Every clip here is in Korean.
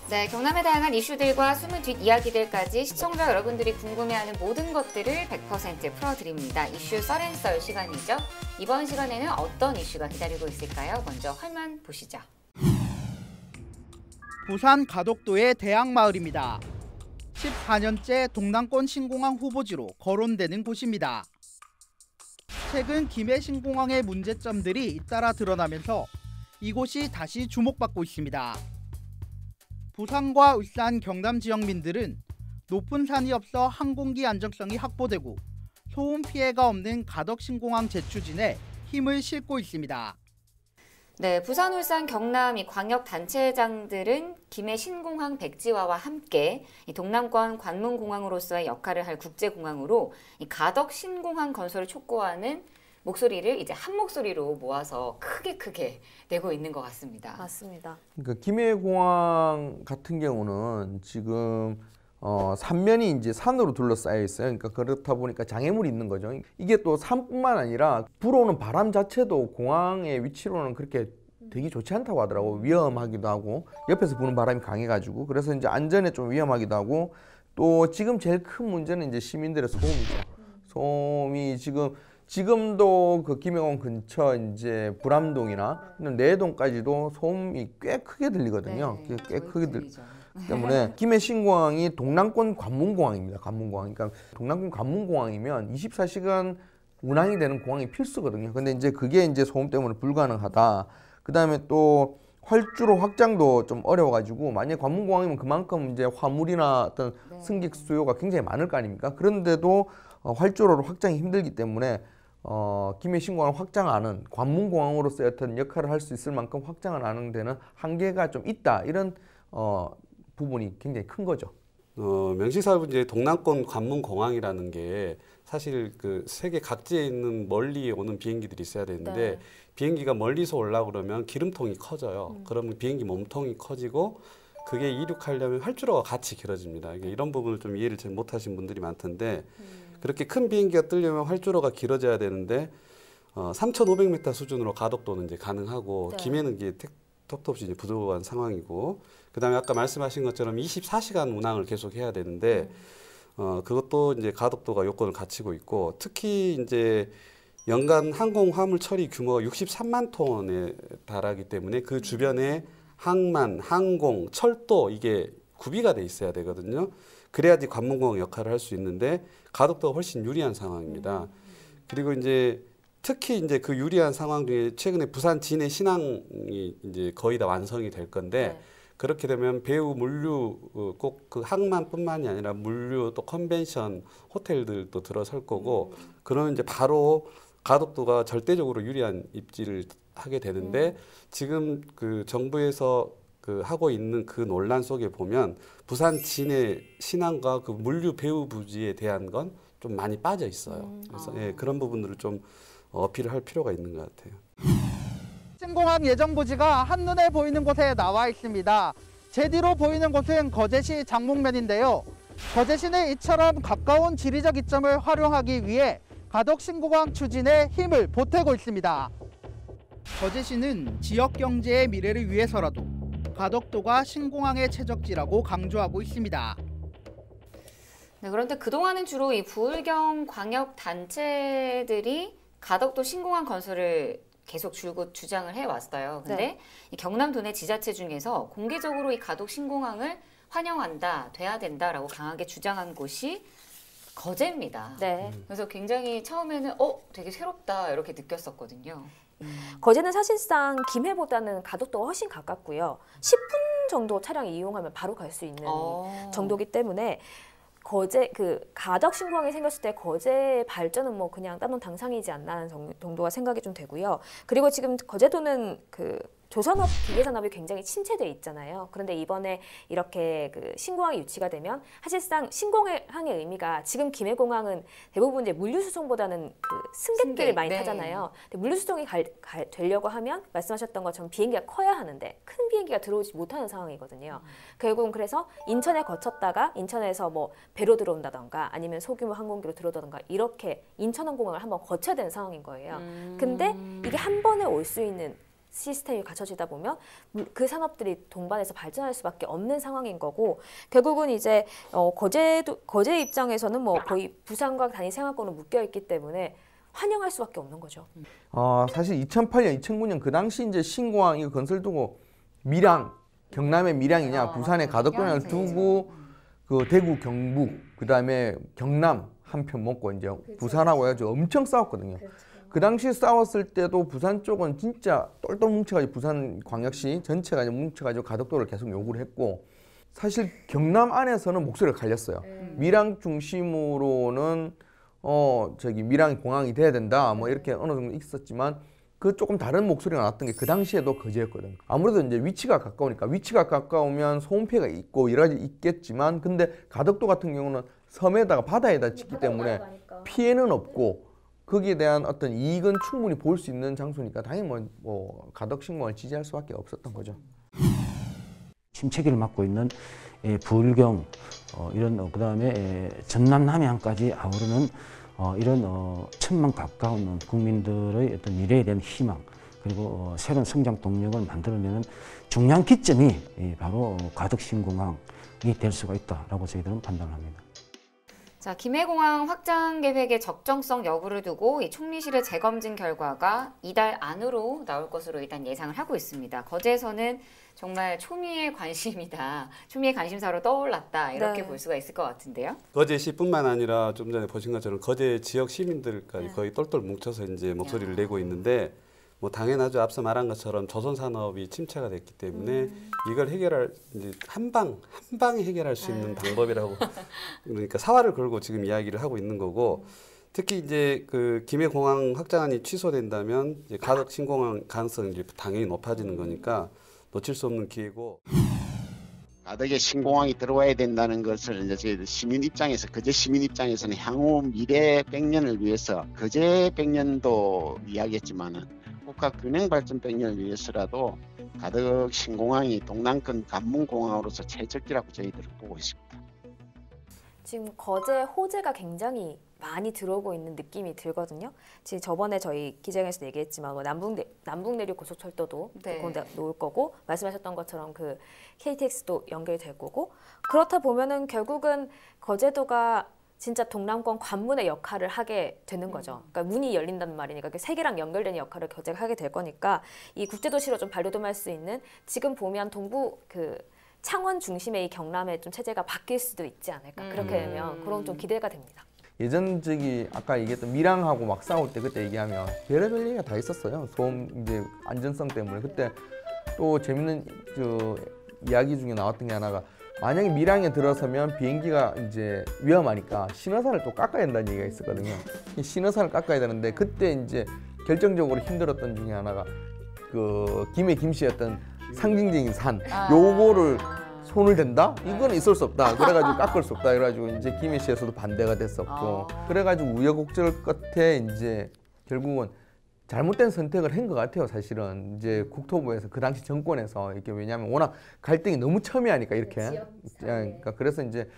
네, 경남의 다양한 이슈들과 숨은 뒷이야기들까지 시청자 여러분들이 궁금해하는 모든 것들을 100% 풀어드립니다. 이슈 썰앤썰 시간이죠. 이번 시간에는 어떤 이슈가 기다리고 있을까요? 먼저 활만 보시죠. 부산 가덕도의 대학마을입니다. 14년째 동남권 신공항 후보지로 거론되는 곳입니다. 최근 김해 신공항의 문제점들이 잇따라 드러나면서 이곳이 다시 주목받고 있습니다. 부산과 울산, 경남 지역민들은 높은 산이 없어 항공기 안정성이 확보되고 소음 피해가 없는 가덕 신공항 재추진에 힘을 싣고 있습니다. 네, 부산, 울산, 경남 이 광역단체장들은 김해 신공항 백지화와 함께 이 동남권 관문공항으로서의 역할을 할 국제공항으로 이 가덕 신공항 건설을 촉구하는 목소리를 이제 한 목소리로 모아서 크게 내고 있는 것 같습니다. 맞습니다. 그러니까 김해공항 같은 경우는 지금 삼면이 이제 산으로 둘러싸여 있어요. 그러니까 그렇다 보니까 장애물이 있는 거죠. 이게 또 산뿐만 아니라 불어오는 바람 자체도 공항의 위치로는 그렇게 되게 좋지 않다고 하더라고. 위험하기도 하고 옆에서 부는 바람이 강해가지고 그래서 이제 안전에 좀 위험하기도 하고 또 지금 제일 큰 문제는 이제 시민들의 소음이죠. 소음이 지금도 그 김해공항 근처 이제 불암동이나 내동까지도 소음이 꽤 크게 들리거든요. 네, 꽤 크게 들리죠. 들리죠. 때문에 김해 신공항이 동남권 관문공항입니다. 관문공항. 그러니까 동남권 관문공항이면 24시간 운항이 되는 공항이 필수거든요. 근데 이제 그게 이제 소음 때문에 불가능하다. 그다음에 또 활주로 확장도 좀 어려워가지고 만약 관문공항이면 그만큼 이제 화물이나 어떤 승객 수요가 굉장히 많을 거 아닙니까? 그런데도 활주로를 확장이 힘들기 때문에 김해 신공항을 확장하는 관문공항으로서의 어떤 역할을 할 수 있을 만큼 확장을 하는 데는 한계가 좀 있다. 이런 부분이 굉장히 큰 거죠. 명시사업 이제 동남권 관문공항이라는 게 사실 그 세계 각지에 있는 멀리 오는 비행기들이 있어야 되는데 네. 비행기가 멀리서 올라오고 그러면 기름통이 커져요. 그러면 비행기 몸통이 커지고 그게 이륙하려면 활주로가 같이 길어집니다. 이런 부분을 좀 이해를 잘 못하신 분들이 많던데 그렇게 큰 비행기가 뜨려면 활주로가 길어져야 되는데 3,500m 수준으로 가덕도는 이제 가능하고 네. 김해는 이게 턱도 없이 이제 부족한 상황이고 그다음에 아까 말씀하신 것처럼 24시간 운항을 계속 해야 되는데 그것도 이제 가덕도가 요건을 갖추고 있고 특히 이제 연간 항공 화물 처리 규모가 63만 톤에 달하기 때문에 그 주변에 항만, 항공, 철도 이게 구비가 돼 있어야 되거든요. 그래야지 관문공항 역할을 할 수 있는데 가덕도가 훨씬 유리한 상황입니다. 그리고 이제 특히 이제 그 유리한 상황 중에 최근에 부산 진해 신항이 이제 거의 다 완성이 될 건데 네. 그렇게 되면 배후 물류 꼭 그 항만뿐만이 아니라 물류 또 컨벤션 호텔들도 들어설 거고 그러면 이제 바로 가덕도가 절대적으로 유리한 입지를 하게 되는데 지금 그 정부에서 그 하고 있는 그 논란 속에 보면 부산 진해 신항과 그 물류 배후 부지에 대한 건 좀 많이 빠져 있어요. 그래서 예, 그런 부분들을 좀 어필을 할 필요가 있는 것 같아요. 신공항 예정 부지가 한눈에 보이는 곳에 나와 있습니다. 제 뒤로 보이는 곳은 거제시 장목면인데요. 거제시는 이처럼 가까운 지리적 이점을 활용하기 위해 가덕 신공항 추진에 힘을 보태고 있습니다. 거제시는 지역 경제의 미래를 위해서라도 가덕도가 신공항의 최적지라고 강조하고 있습니다. 네, 그런데 그동안은 주로 이 부울경 광역 단체들이 가덕도 신공항 건설을 계속 줄곧 주장을 해왔어요. 근데 네. 이 경남 도내 지자체 중에서 공개적으로 이 가덕 신공항을 환영한다, 돼야 된다라고 강하게 주장한 곳이 거제입니다. 네. 그래서 굉장히 처음에는 되게 새롭다 이렇게 느꼈었거든요. 거제는 사실상 김해보다는 가덕도가 훨씬 가깝고요. 10분 정도 차량 이용하면 바로 갈 수 있는 정도기 때문에 거제 그 가덕 신공항이 생겼을 때 거제의 발전은 뭐 그냥 따놓은 당상이지 않나 하는 정도가 생각이 좀 되고요. 그리고 지금 거제도는 그 조선업 기계산업이 굉장히 침체돼 있잖아요. 그런데 이번에 이렇게 그 신공항이 유치가 되면 사실상 신공항의 의미가 지금 김해공항은 대부분 이제 물류수송보다는 그 승객들을 많이 네. 타잖아요. 근데 물류수송이 되려고 하면 말씀하셨던 것처럼 비행기가 커야 하는데 큰 비행기가 들어오지 못하는 상황이거든요. 결국은 그래서 인천에 거쳤다가 인천에서 뭐 배로 들어온다던가 아니면 소규모 항공기로 들어오다던가 이렇게 인천항공항을 한번 거쳐야 되는 상황인 거예요. 근데 이게 한 번에 올 수 있는 시스템이 갖춰지다 보면 그 산업들이 동반해서 발전할 수밖에 없는 상황인 거고 결국은 이제 거제 입장에서는 뭐 거의 부산과 단위 생활권으로 묶여 있기 때문에 환영할 수밖에 없는 거죠. 사실 2008년, 2009년 그 당시 이제 신공항 이거 건설 두고 밀양, 경남의 밀양이냐, 부산의 가덕동을 두고 그 대구, 경북, 그다음에 경남 한 편 먹고 이제 부산하고 해가지고 엄청 싸웠거든요. 그 당시 싸웠을 때도 부산 쪽은 진짜 똘똘 뭉쳐가지고 부산 광역시 전체가 이제 뭉쳐가지고 가덕도를 계속 요구를 했고 사실 경남 안에서는 목소리가 갈렸어요. 밀양 중심으로는 밀양 공항이 돼야 된다 뭐 이렇게 어느 정도 있었지만 그 조금 다른 목소리가 나왔던 게 그 당시에도 거제였거든. 아무래도 이제 위치가 가까우니까 위치가 가까우면 소음 피해가 있고 여러 가지 있겠지만 근데 가덕도 같은 경우는 섬에다가 바다에다 짓기 때문에 피해는 없고 거기에 대한 어떤 이익은 충분히 볼 수 있는 장소니까 당연히 뭐 가덕 신공항을 지지할 수밖에 없었던 거죠. 침체기를 맞고 있는 부울경 이런 그다음에 전남 남해안까지 아우르는 이런 1,000만 가까운 국민들의 어떤 미래에 대한 희망 그리고 새로운 성장 동력을 만들어내는 중요한 기점이 바로 가덕 신공항이 될 수가 있다라고 저희들은 판단합니다. 자, 김해공항 확장 계획의 적정성 여부를 두고 이 총리실의 재검증 결과가 이달 안으로 나올 것으로 일단 예상을 하고 있습니다. 거제에서는 정말 초미의 관심이다, 초미의 관심사로 떠올랐다 이렇게 볼 수가 있을 것 같은데요. 거제시뿐만 아니라 좀 전에 보신 것처럼 거제 지역 시민들까지 거의 똘똘 뭉쳐서 이제 목소리를 내고 있는데 뭐 당연하죠. 앞서 말한 것처럼 조선 산업이 침체가 됐기 때문에 이걸 해결할 이제 한 방에 해결할 수 있는 방법이라고 그러니까 사활을 걸고 지금 이야기를 하고 있는 거고 특히 이제 그 김해공항 확장안이 취소된다면 이제 가덕 신공항 가능성이 이제 당연히 높아지는 거니까 놓칠 수 없는 기회고. 가덕에 신공항이 들어와야 된다는 것을 이제 시민 입장에서 거제 시민 입장에서는 향후 미래 100년을 위해서 거제 100년도 이야기했지만은 국가 균형 발전 100년을 위해서라도 가덕 신공항이 동남권 관문공항으로서 최적기라고 저희들은 보고 있습니다. 지금 거제 호재가 굉장히 많이 들어오고 있는 느낌이 들거든요. 지금 저번에 저희 기자회견에서 얘기했지만 뭐 남북 내륙 고속철도도 놓을 거고 말씀하셨던 것처럼 그 KTX도 연결될 거고 그렇다 보면은 결국은 거제도가 진짜 동남권 관문의 역할을 하게 되는 거죠. 그러니까 문이 열린다는 말이니까 세계랑 연결되는 역할을 거제가 하게 될 거니까 이 국제도시로 좀 발돋움할 수 있는 지금 보면 동부 그 창원 중심의 이 경남의 좀 체제가 바뀔 수도 있지 않을까. 그렇게 되면 그런 좀 기대가 됩니다. 예전 아까 얘기했던 밀양하고 막 싸울 때 그때 얘기하면 별의별 얘기가 다 있었어요. 소음 이제 안전성 때문에 그때 또 재밌는 이야기 중에 나왔던 게 하나가 만약에 밀양에 들어서면 비행기가 이제 위험하니까 신호산을 또 깎아야 된다는 얘기가 있었거든요. 신호산을 깎아야 되는데 그때 이제 결정적으로 힘들었던 중에 하나가 그 김씨였던 상징적인 산 요거를 손을 댄다? 이건 있을 수 없다. 그래가지고 깎을 수 없다. 그래가지고 이제 김해시에서도 반대가 됐었고 그래가지고 우여곡절 끝에 이제 결국은 잘못된 선택을 한 것 같아요. 사실은 이제 국토부에서 그 당시 정권에서 이렇게 왜냐하면 워낙 갈등이 너무 첨예하니까 이렇게 그러니까 그래서 이제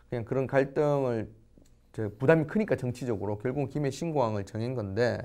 그냥 그런 갈등을 부담이 크니까 정치적으로 결국은 김해 신공항을 정한 건데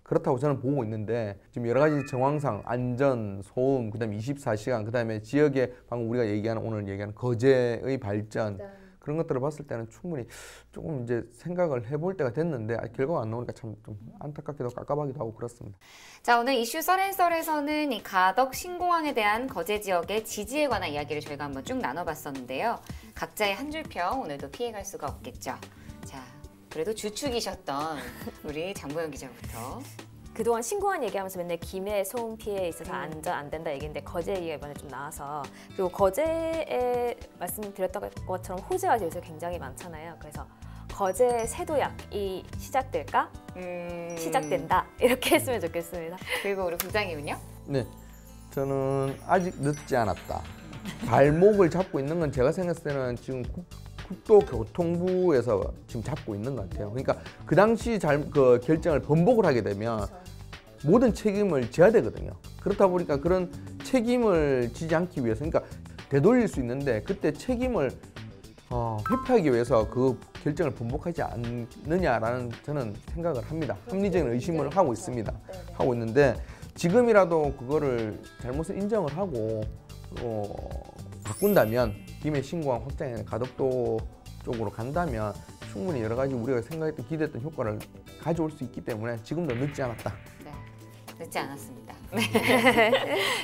그렇다고 저는 보고 있는데 지금 여러 가지 정황상 안전, 소음, 그다음에 24시간, 그다음에 지역의 방금 우리가 오늘 얘기하는 거제의 발전 그런 것들을 봤을 때는 충분히 조금 이제 생각을 해볼 때가 됐는데 결과가 안 나오니까 참 좀 안타깝기도 깝깝하기도 하고 그렇습니다. 자, 오늘 이슈 썰앤썰에서는 이 가덕 신공항에 대한 거제 지역의 지지에 관한 이야기를 저희가 한번 쭉 나눠봤었는데요. 각자의 한 줄평 오늘도 피해갈 수가 없겠죠. 자, 그래도 주축이셨던 우리 장보영 기자부터. 그동안 신공항 얘기하면서 맨날 김해 소음 피해에 있어서 안전 안 된다 얘기인데 거제 얘기가 이번에 좀 나와서 그리고 거제에 말씀드렸던 것처럼 호재가 요새 굉장히 많잖아요. 그래서 거제 세도약이 시작될까? 시작된다 이렇게 했으면 좋겠습니다. 그리고 우리 부장님은요? 네, 저는 아직 늦지 않았다. 발목을 잡고 있는 건 제가 생각했을 때는 지금 국토교통부에서 지금 잡고 있는 것 같아요. 그러니까 그 당시 그 결정을 번복을 하게 되면 모든 책임을 져야 되거든요. 그렇다 보니까 그런 책임을 지지 않기 위해서, 그러니까 되돌릴 수 있는데 그때 책임을 회피하기 위해서 그 결정을 번복하지 않느냐라는 저는 생각을 합니다. 합리적인 의심을 하고 있습니다. 하고 있는데 지금이라도 그거를 잘못을 인정을 하고 바꾼다면 김해 신공항 확장에 가덕도 쪽으로 간다면 충분히 여러 가지 우리가 생각했던 기대했던 효과를 가져올 수 있기 때문에 지금도 늦지 않았다. 네, 늦지 않았습니다. 네.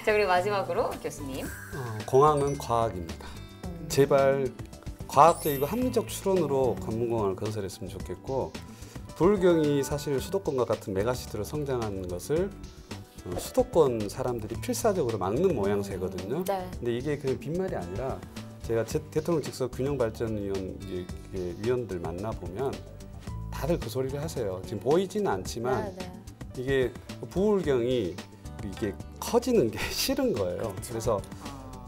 자, 그리고 마지막으로 교수님. 공항은 과학입니다. 제발 과학적이고 합리적 추론으로 관문공항을 건설했으면 좋겠고, 불경이 사실 수도권과 같은 메가시티로 성장하는 것을 수도권 사람들이 필사적으로 막는 모양새거든요. 네. 근데 이게 그냥 빈말이 아니라 제가 대통령 직속 균형발전위원 위원들 만나 보면 다들 그 소리를 하세요. 지금 보이지는 않지만 네. 이게 부울경이 이게 커지는 게 싫은 거예요. 그래서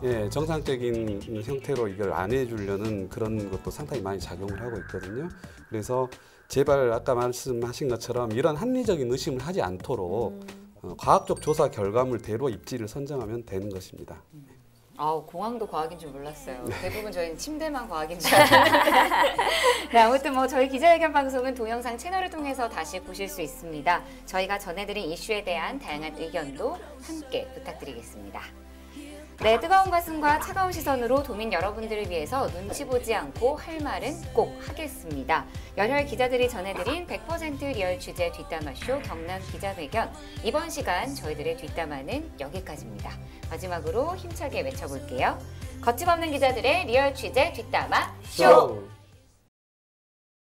예, 정상적인 형태로 이걸 안 해주려는 그런 것도 상당히 많이 작용을 하고 있거든요. 그래서 제발 아까 말씀하신 것처럼 이런 합리적인 의심을 하지 않도록 과학적 조사 결과물대로 입지를 선정하면 되는 것입니다. 공항도 과학인 줄 몰랐어요. 대부분 저희는 침대만 과학인 줄 알았는데. 네, 아무튼 뭐 저희 기자회견 방송은 동영상 채널을 통해서 다시 보실 수 있습니다. 저희가 전해드린 이슈에 대한 다양한 의견도 함께 부탁드리겠습니다. 네, 뜨거운 가슴과 차가운 시선으로 도민 여러분들을 위해서 눈치 보지 않고 할 말은 꼭 하겠습니다. 열혈 기자들이 전해드린 100% 리얼 취재 뒷담화쇼 경남 기자회견. 이번 시간 저희들의 뒷담화는 여기까지입니다. 마지막으로 힘차게 외쳐볼게요. 거침없는 기자들의 리얼 취재 뒷담화 쇼!